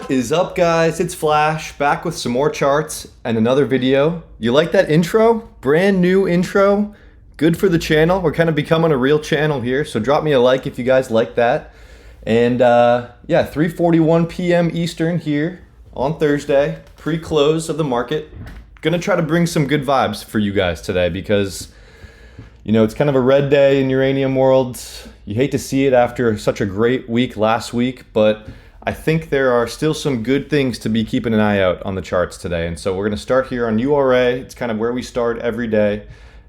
What is up, guys? It's Flash, back with some more charts and another video. You like that intro? Brand new intro. Good for the channel. We're kind of becoming a real channel here, so drop me a like if you guys like that. And yeah, 3:41 p.m. Eastern here on Thursday, pre-close of the market. Gonna try to bring some good vibes for you guys today because, you know, it's kind of a red day in uranium world. You hate to see it after such a great week last week, but I think there are still some good things to be keeping an eye out on the charts today. And so we're going to start here on URA. It's kind of where we start every day.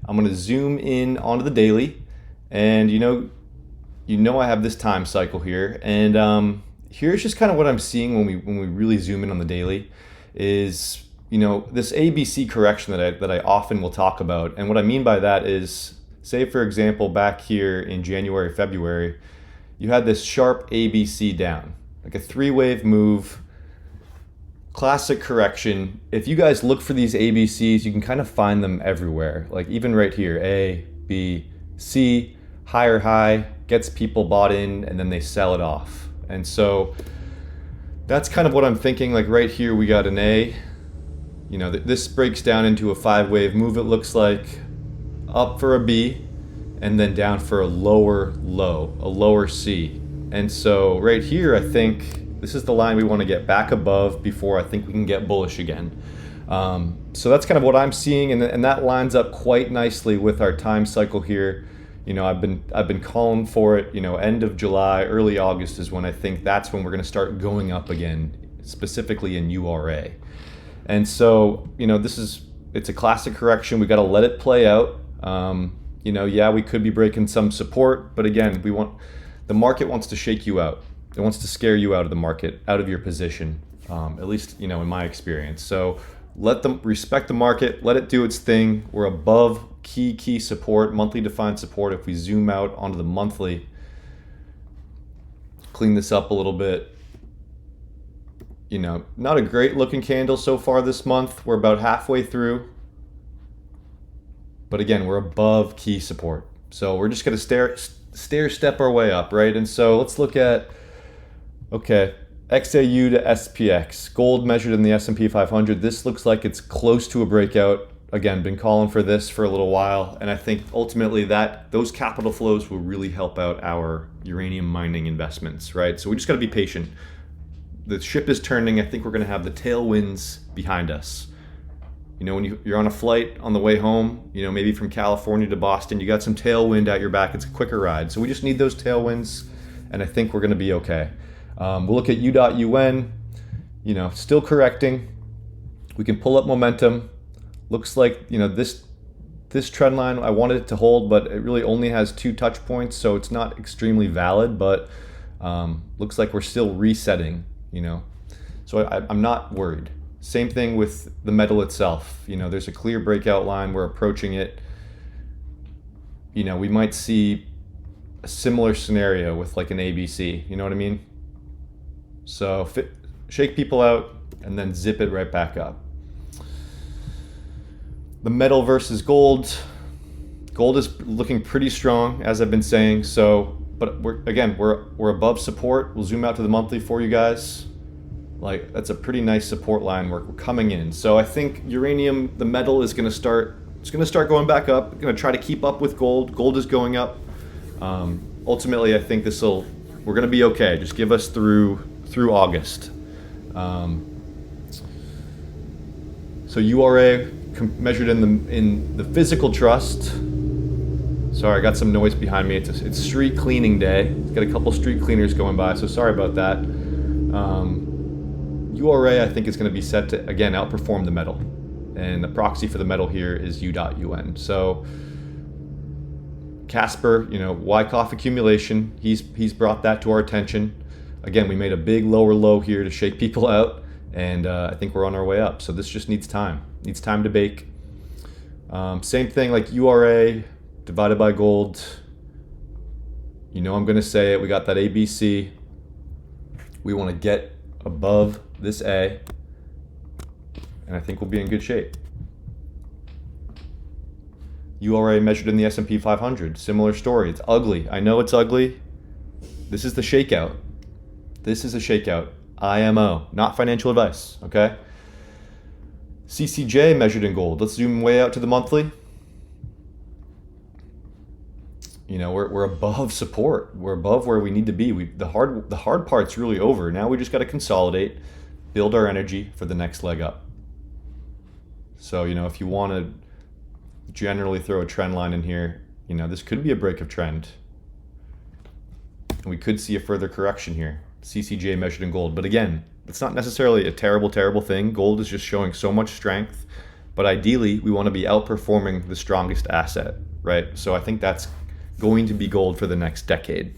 I'm going to zoom in onto the daily. And you know I have this time cycle here. And here's just kind of what I'm seeing when we really zoom in on the daily is, you know, this ABC correction that I often will talk about. And what I mean by that is, say for example, back here in January, February, you had this sharp ABC down. Like a three-wave move, classic correction. If you guys look for these ABCs, you can kind of find them everywhere. Like even right here, A, B, C, higher high, gets people bought in, and then they sell it off. And so that's kind of what I'm thinking. Like right here, we got an A. You know, this breaks down into a five-wave move, it looks like, up for a B, and then down for a lower low, a lower C. And so right here, I think this is the line we want to get back above before I think we can get bullish again. So that's kind of what I'm seeing, and that lines up quite nicely with our time cycle here. You know, I've been calling for it. You know, end of July, early August is when I think that's when we're going to start going up again, specifically in URA. And so, you know, it's a classic correction. We got to let it play out. You know, yeah, we could be breaking some support, but again, the market wants to shake you out. It wants to scare you out of the market, out of your position, at least, you know, in my experience. So let them respect the market, let it do its thing. We're above key support, monthly defined support. If we zoom out onto the monthly, clean this up a little bit. You know, not a great looking candle so far this month. We're about halfway through. But again, we're above key support. So we're just going to stair step our way up, right? And so let's look at, okay, XAU to SPX, gold measured in the S&P 500. This looks like it's close to a breakout. Again, been calling for this for a little while, and I think ultimately those capital flows will really help out our uranium mining investments, right? So we just got to be patient. The ship is turning. I think we're going to have the tailwinds behind us. You know, when you're on a flight on the way home, you know, maybe from California to Boston, you got some tailwind at your back. It's a quicker ride. So we just need those tailwinds, and I think we're going to be okay. We'll look at U.UN, you know, still correcting. We can pull up momentum. Looks like, you know, this trend line, I wanted it to hold, but it really only has 2 touch points, so it's not extremely valid, but looks like we're still resetting, you know. So I'm not worried. Same thing with the metal itself. You know, there's a clear breakout line. We're approaching it. You know, we might see a similar scenario with like an ABC. You know what I mean? So shake people out and then zip it right back up. The metal versus gold. Gold is looking pretty strong, as I've been saying. So, but we're above support. We'll zoom out to the monthly for you guys. Like, that's a pretty nice support line. We're coming in. So I think uranium, the metal, is going to start going back up. Going to try to keep up with gold. Gold is going up. Ultimately, I think we're going to be okay. Just give us through August. So URA measured in the physical trust. Sorry, I got some noise behind me. It's street cleaning day. It's got a couple street cleaners going by, so sorry about that. URA, I think, is going to be set to, again, outperform the metal. And the proxy for the metal here is U.UN. So Casper, you know, Wyckoff accumulation, he's brought that to our attention. Again, we made a big lower low here to shake people out, and I think we're on our way up. So this just needs time. Needs time to bake. Same thing like URA divided by gold. You know I'm going to say it. We got that ABC. We want to get above this A, and I think we'll be in good shape. URA measured in the S&P 500, similar story. It's ugly. I know it's ugly. This is the shakeout. This is a shakeout. IMO, not financial advice, okay? CCJ measured in gold. Let's zoom way out to the monthly. You know, we're above support. We're above where we need to be. The hard part's really over. Now we just got to consolidate, build our energy for the next leg up. So, you know, if you want to generally throw a trend line in here, you know, this could be a break of trend. And we could see a further correction here. CCJ measured in gold. But again, it's not necessarily a terrible thing. Gold is just showing so much strength. But ideally, we want to be outperforming the strongest asset, right? So I think that's going to be gold for the next decade.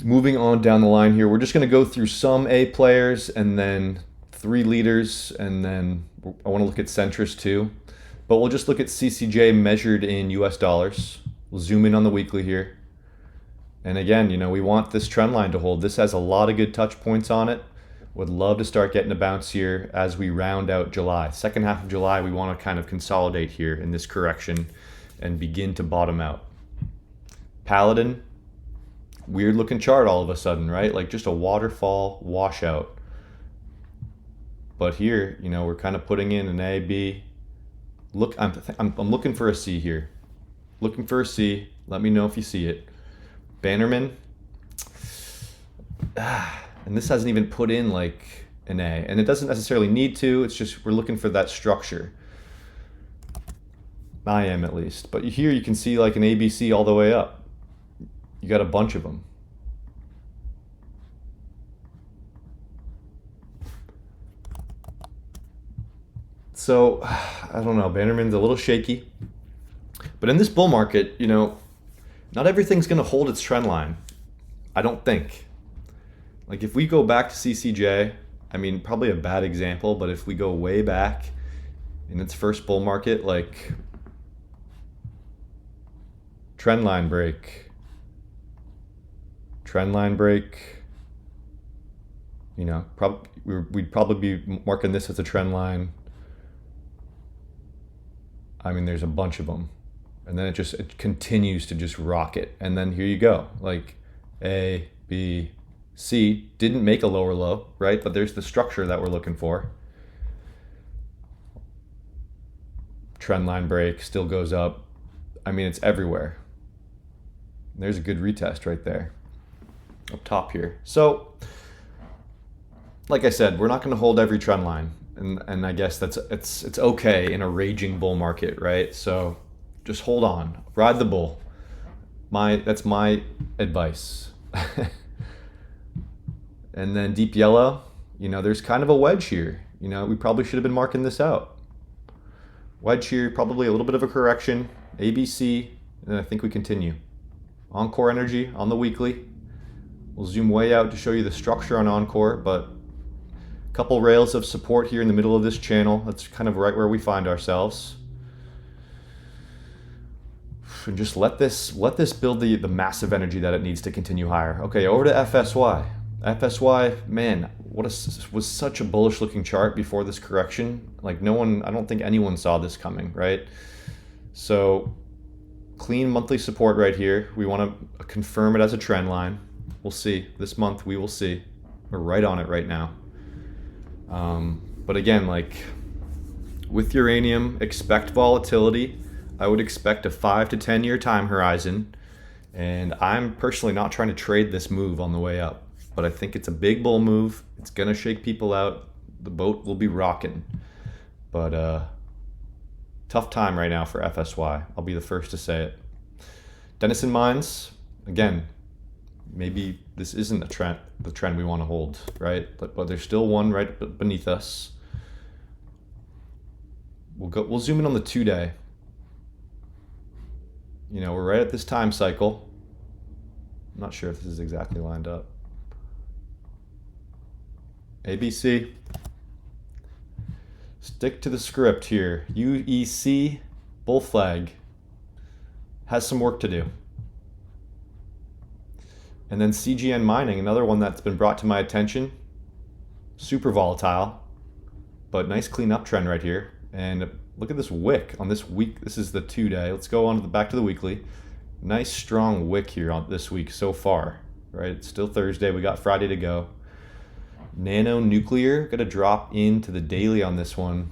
Moving on down the line here, we're just going to go through some A players and then 3 leaders, and then I want to look at centrist too. But we'll just look at CCJ measured in US dollars. We'll zoom in on the weekly here. And again, you know, we want this trend line to hold. This has a lot of good touch points on it. Would love to start getting a bounce here as we round out July. Second half of July, we want to kind of consolidate here in this correction and begin to bottom out. Paladin, weird looking chart all of a sudden, right? Like just a waterfall washout. But here, you know, we're kind of putting in an A, B. Look, I'm looking for a C here. Looking for a C. Let me know if you see it. Bannerman. And this hasn't even put in like an A. And it doesn't necessarily need to. It's just we're looking for that structure. I am, at least. But here you can see like an ABC all the way up. You got a bunch of them. So, I don't know. Bannerman's a little shaky. But in this bull market, you know, not everything's going to hold its trend line. I don't think. Like if we go back to CCJ, I mean, probably a bad example, but if we go way back in its first bull market, like trend line break, you know, we'd probably be marking this as a trend line. I mean, there's a bunch of them. And then it continues to just rocket. And then here you go, like A, B, C, didn't make a lower low, right? But there's the structure that we're looking for. Trend line break, still goes up. I mean, it's everywhere. There's a good retest right there, up top here. So, like I said, we're not going to hold every trend line. And I guess it's okay in a raging bull market, right? So just hold on, ride the bull. That's my advice. And then deep yellow, you know, there's kind of a wedge here. You know, we probably should have been marking this out. Wedge here, probably a little bit of a correction. ABC, and I think we continue. Encore energy on the weekly. We'll zoom way out to show you the structure on Encore, but a couple rails of support here in the middle of this channel. That's kind of right where we find ourselves. And just let this build the massive energy that it needs to continue higher. Okay, over to FSY. FSY, man, was such a bullish looking chart before this correction. Like I don't think anyone saw this coming, right? So clean monthly support right here. We want to confirm it as a trend line. We'll see. This month we will see. We're right on it right now. But again, like with uranium, expect volatility. I would expect a 5 to 10 year time horizon. And I'm personally not trying to trade this move on the way up. But I think it's a big bull move. It's going to shake people out. The boat will be rocking. But tough time right now for FSY. I'll be the first to say it. Denison Mines, again, maybe this isn't the trend we want to hold, right? But there's still one right beneath us. We'll zoom in on the 2-day. You know, we're right at this time cycle. I'm not sure if this is exactly lined up. ABC. Stick to the script here. UEC, bull flag, has some work to do. And then CGN Mining, another one that's been brought to my attention. Super volatile, but nice clean uptrend right here. And look at this wick on this week. This is the 2-day. Let's go on to back to the weekly. Nice strong wick here on this week so far, right? It's still Thursday. We got Friday to go. Nano nuclear, got to drop into the daily on this one.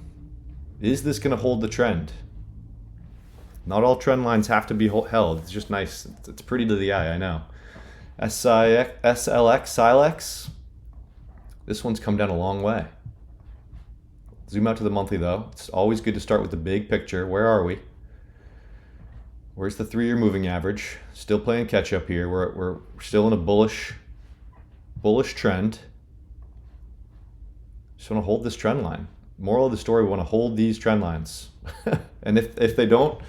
Is this going to hold the trend? Not all trend lines have to be held. It's just nice. It's pretty to the eye, I know. SLX, Silex. This one's come down a long way. Zoom out to the monthly though. It's always good to start with the big picture. Where are we? Where's the 3-year moving average? Still playing catch up here. We're still in a bullish trend. Just want to hold this trend line. Moral of the story, we want to hold these trend lines. And if they don't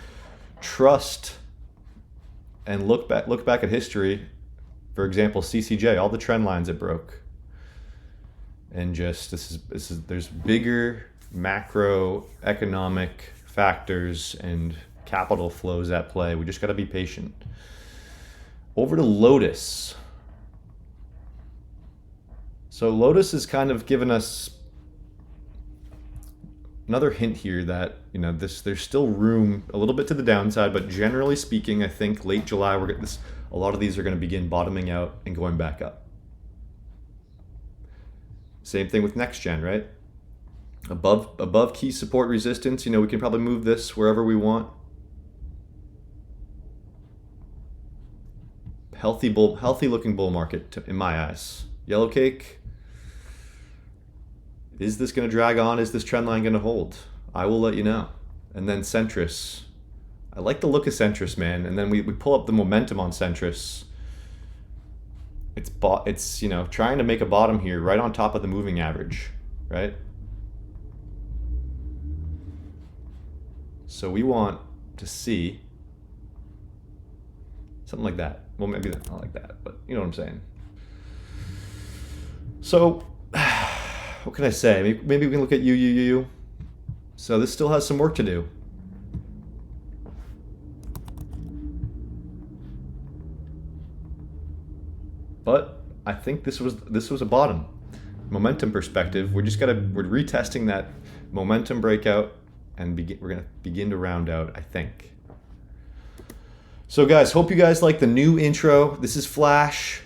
trust and look back at history, for example, CCJ, all the trend lines it broke. And just there's bigger macroeconomic factors and capital flows at play. We just got to be patient. Over to Lotus. So Lotus has kind of given us another hint here that, you know, there's still room a little bit to the downside, but generally speaking, I think late July a lot of these are going to begin bottoming out and going back up. Same thing with next gen, right? Above key support resistance, you know, we can probably move this wherever we want. Healthy looking bull market in my eyes. Yellow cake. Is this going to drag on? Is this trend line going to hold? I will let you know. And then Centris. I like the look of Centris, man. And then we pull up the momentum on Centris. It's you know, trying to make a bottom here right on top of the moving average, right? So we want to see something like that. Well, maybe not like that, but you know what I'm saying. So what can I say? Maybe we can look at you. So this still has some work to do. But I think this was a bottom. Momentum perspective, we're retesting that momentum breakout, and we're gonna begin to round out, I think. So guys, hope you guys like the new intro. This is Flash.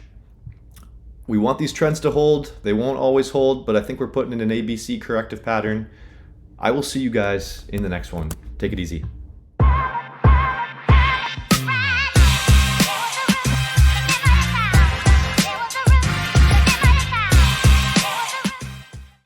We want these trends to hold. They won't always hold, but I think we're putting in an ABC corrective pattern. I will see you guys in the next one. Take it easy.